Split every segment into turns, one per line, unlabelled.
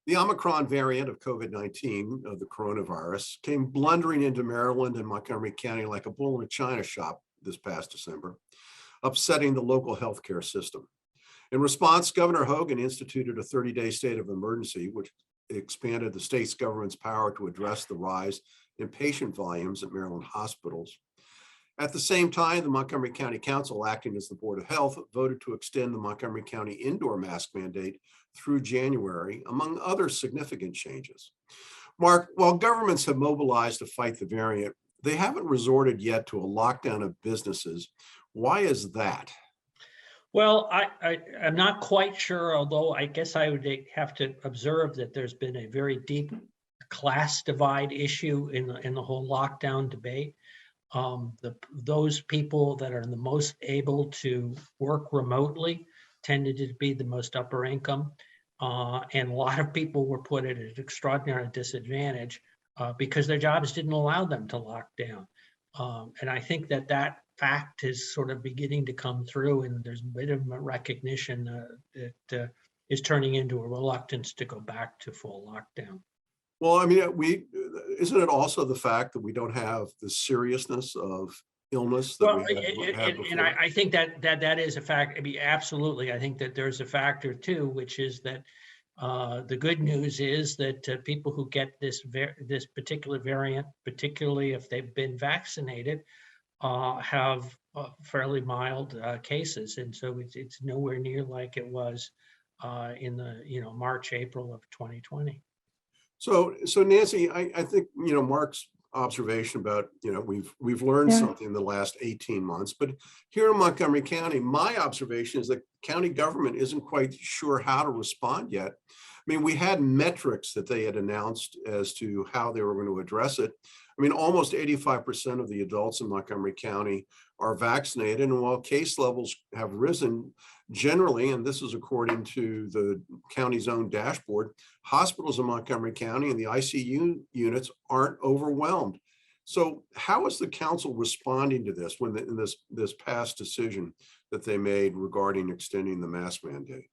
The Omicron variant of COVID-19 of the coronavirus came blundering into Maryland and Montgomery County like a bull in a china shop this past December, upsetting the local healthcare system. In response, Governor Hogan instituted a 30-day state of emergency, which expanded the state's government's power to address the rise in patient volumes at Maryland hospitals. At the same time, the Montgomery County Council, acting as the Board of Health, voted to extend the Montgomery County indoor mask mandate through January, among other significant changes. Mark, while governments have mobilized to fight the variant, they haven't resorted yet to a lockdown of businesses. Why is that?
Well, I'm not quite sure, although I guess I would have to observe that there's been a very deep class divide issue in the whole lockdown debate. Those people that are the most able to work remotely tended to be the most upper income. And a lot of people were put at an extraordinary disadvantage because their jobs didn't allow them to lock down. And I think that fact is sort of beginning to come through, and there's a bit of a recognition that is turning into a reluctance to go back to full lockdown.
Well, I mean, isn't it also the fact that we don't have the seriousness of illness that we had before?
And I think that is a fact. I mean, absolutely. I think that there's a factor too, which is that the good news is that people who get this particular variant, particularly if they've been vaccinated, have fairly mild cases, and so it's nowhere near like it was in the March, April of 2020.
So Nancy, I think Mark's observation about we've learned something in the last 18 months, but here in Montgomery County, my observation is that county government isn't quite sure how to respond yet. I mean, we had metrics that they had announced as to how they were going to address it. I mean, almost 85% of the adults in Montgomery County are vaccinated, and while case levels have risen generally, and this is according to the county's own dashboard, hospitals in Montgomery County and the ICU units aren't overwhelmed. So how is the council responding to this in this past decision that they made regarding extending the mask mandate?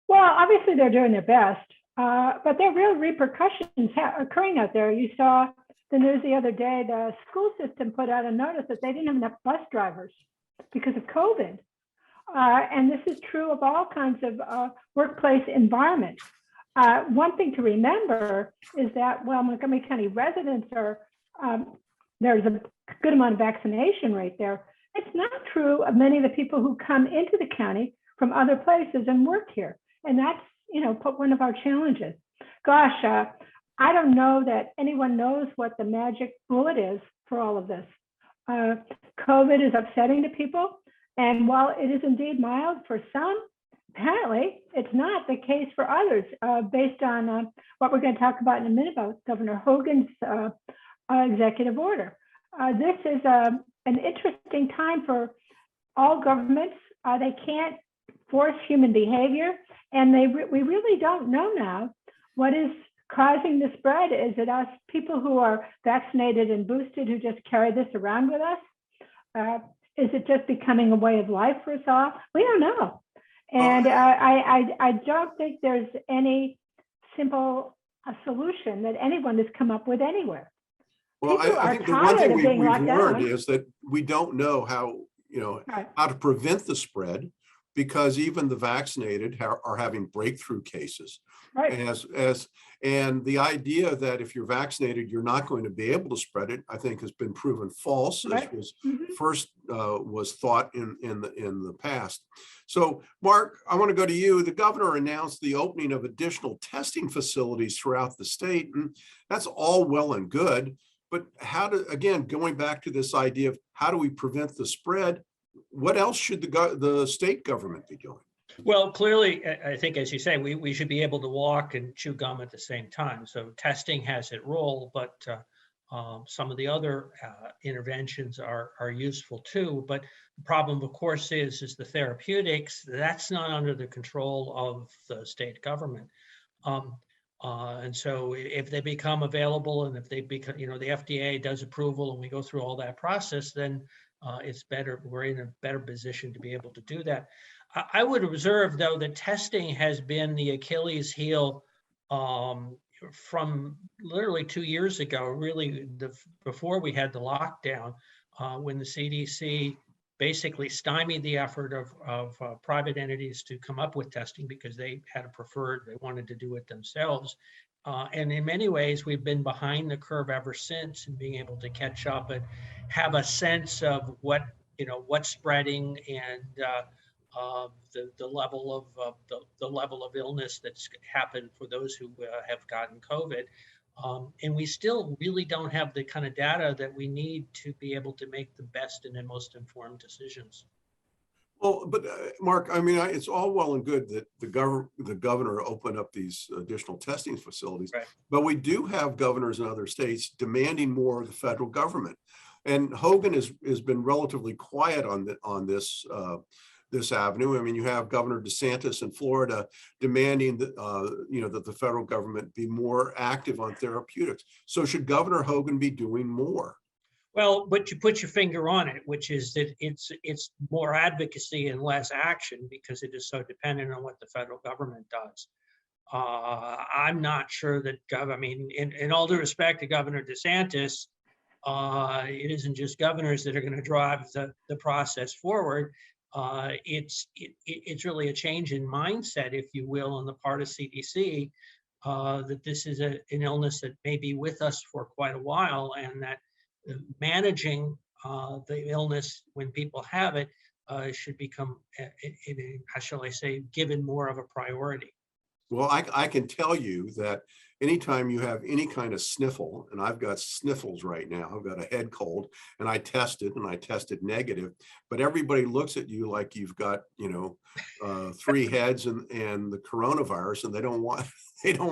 Well, obviously they're doing their best, but there are real repercussions occurring out there. You saw the news the other day, the school system put out a notice that they didn't have enough bus drivers because of COVID. And this is true of all kinds of workplace environments. One thing to remember is that while Montgomery County residents are, there's a good amount of vaccination rate there, it's not true of many of the people who come into the county from other places and work here. And that's, one of our challenges. Gosh, I don't know that anyone knows what the magic bullet is for all of this. COVID is upsetting to people. And while it is indeed mild for some, apparently it's not the case for others, based on what we're going to talk about in a minute about Governor Hogan's executive order. This is an interesting time for all governments. They can't force human behavior, and we really don't know now what is causing the spread. Is it us people who are vaccinated and boosted who just carry this around with us? Is it just becoming a way of life for us all? We don't know. And I don't think there's any simple solution that anyone has come up with anywhere.
Well, I think the one thing we've learned is that we don't know how to prevent the spread, because even the vaccinated are having breakthrough cases. Right. And the idea that if you're vaccinated, you're not going to be able to spread it, I think has been proven false, as was first was thought in the past. So, Mark, I want to go to you. The governor announced the opening of additional testing facilities throughout the state, and that's all well and good. But again, going back to this idea of how do we prevent the spread, what else should the state government be doing?
Well, clearly, I think, as you say, we should be able to walk and chew gum at the same time. So testing has its role, but some of the other interventions are useful too. But the problem, of course, is the therapeutics. That's not under the control of the state government. And so if they become available, and if they become, the FDA does approval and we go through all that process, then it's better. We're in a better position to be able to do that. I would observe, though, that testing has been the Achilles heel from literally 2 years ago, really before we had the lockdown, when the CDC basically stymied the effort of private entities to come up with testing because they had a preferred, they wanted to do it themselves. And in many ways, we've been behind the curve ever since in being able to catch up and have a sense of what's spreading and the level of the level of illness that's happened for those who have gotten COVID. And we still really don't have the kind of data that we need to be able to make the best and the most informed decisions.
Well, but Mark, I mean, it's all well and good that the governor opened up these additional testing facilities,
right.
But we do have governors in other states demanding more of the federal government. And Hogan has been relatively quiet on this avenue. I mean, you have Governor DeSantis in Florida demanding that that the federal government be more active on therapeutics. So should Governor Hogan be doing more?
Well, but you put your finger on it, which is that it's more advocacy and less action because it is so dependent on what the federal government does. I'm not sure that I mean, in all due respect to Governor DeSantis, it isn't just governors that are going to drive the process forward. It's really a change in mindset, if you will, on the part of CDC, that this is an illness that may be with us for quite a while, and that managing the illness when people have it should become, how shall I say, given more of a priority.
Well, I can tell you that anytime you have any kind of sniffle, and I've got sniffles right now, I've got a head cold, and I tested negative, but everybody looks at you like you've got, 3 heads and the coronavirus, and they don't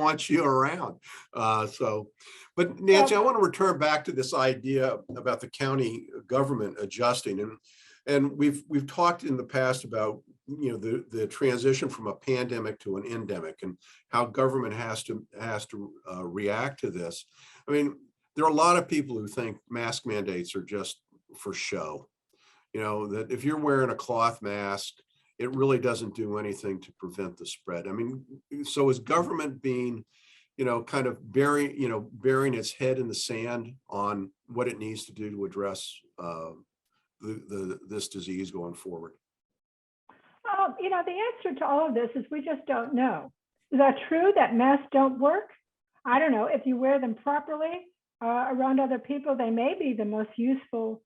want you around. But Nancy, I want to return back to this idea about the county government adjusting, and we've talked in the past about the transition from a pandemic to an endemic and how government has to react to this. I mean, there are a lot of people who think mask mandates are just for show. That if you're wearing a cloth mask, it really doesn't do anything to prevent the spread. I mean, so is government being, kind of burying its head in the sand on what it needs to do to address this disease going forward?
The answer to all of this is we just don't know. Is that true that masks don't work? I don't know. If you wear them properly around other people, they may be the most useful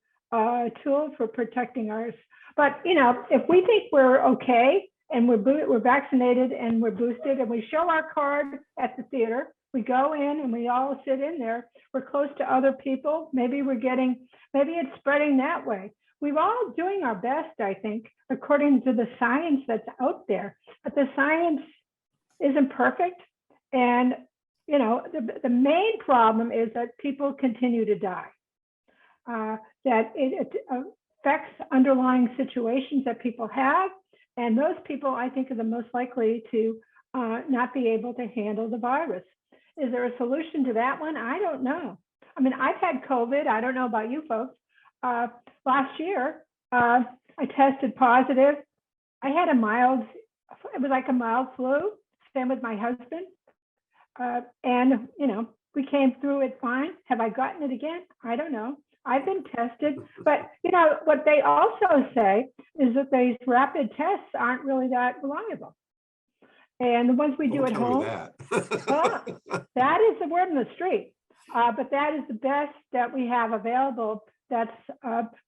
tool for protecting ours. But, if we think we're okay and we're vaccinated and we're boosted and we show our card at the theater, we go in and we all sit in there, we're close to other people, maybe it's spreading that way. We're all doing our best, I think, according to the science that's out there. But the science isn't perfect. And, the main problem is that people continue to die, that it affects underlying situations that people have. And those people, I think, are the most likely to not be able to handle the virus. Is there a solution to that one? I don't know. I mean, I've had COVID. I don't know about you folks. Last year, I tested positive. I had it was like a mild flu, same with my husband. And, we came through it fine. Have I gotten it again? I don't know. I've been tested, but what they also say is that these rapid tests aren't really that reliable. And the ones we do at home, that is the word on the street. But that is the best that we have available that's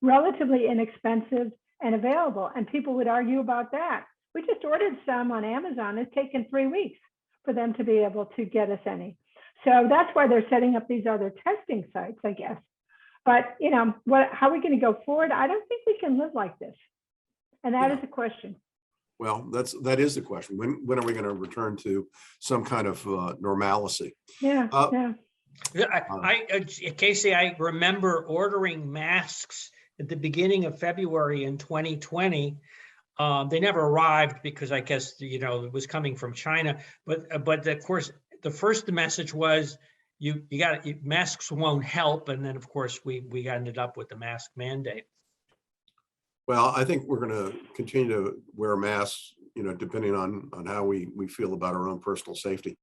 relatively inexpensive and available. And people would argue about that. We just ordered some on Amazon. It's taken 3 weeks for them to be able to get us any. So that's why they're setting up these other testing sites, I guess. But, how are we going to go forward? I don't think we can live like this. And that is a question.
Well, that is the question. When are we going to return to some kind of normalcy?
Yeah.
Casey, I remember ordering masks at the beginning of February in 2020. They never arrived because I guess, it was coming from China. But of course, the first message was masks won't help. And then, of course, we ended up with the mask mandate.
Well, I think we're going to continue to wear masks, depending on how we feel about our own personal safety.